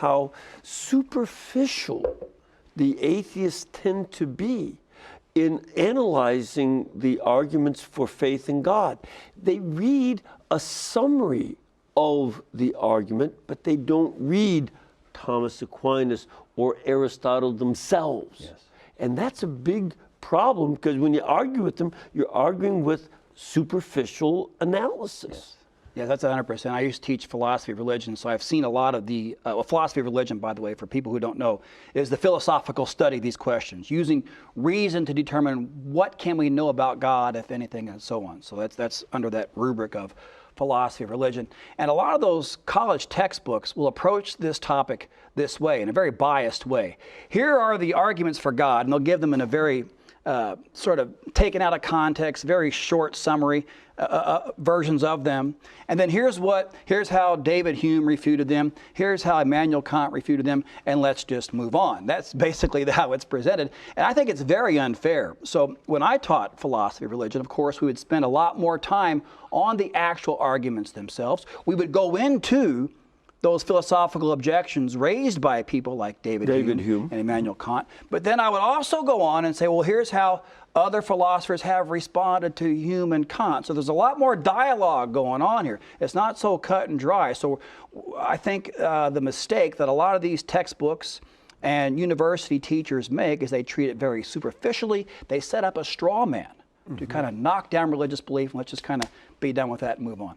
how superficial the atheists tend to be in analyzing the arguments for faith in God. They read a summary of the argument, but they don't read Thomas Aquinas or Aristotle themselves. Yes. And that's a big problem, because when you argue with them, you're arguing with superficial analysis. Yes. Yeah, that's 100%. I used to teach philosophy of religion, so I've seen a lot of the philosophy of religion, by the way, for people who don't know, is the philosophical study of these questions, using reason to determine what can we know about God, if anything, and so on. So that's under that rubric of philosophy of religion. And a lot of those college textbooks will approach this topic this way, in a very biased way. Here are the arguments for God, and they'll give them in a very sort of taken out of context, very short summary versions of them. And then here's how David Hume refuted them. Here's how Immanuel Kant refuted them. And let's just move on. That's basically how it's presented. And I think it's very unfair. So when I taught philosophy of religion, of course, we would spend a lot more time on the actual arguments themselves. We would go into those philosophical objections raised by people like David Hume and Immanuel Kant. But then I would also go on and say, well, here's how other philosophers have responded to Hume and Kant. So there's a lot more dialogue going on here. It's not so cut and dry. So I think the mistake that a lot of these textbooks and university teachers make is they treat it very superficially. They set up a straw man to kind of knock down religious belief, and let's just kind of be done with that and move on.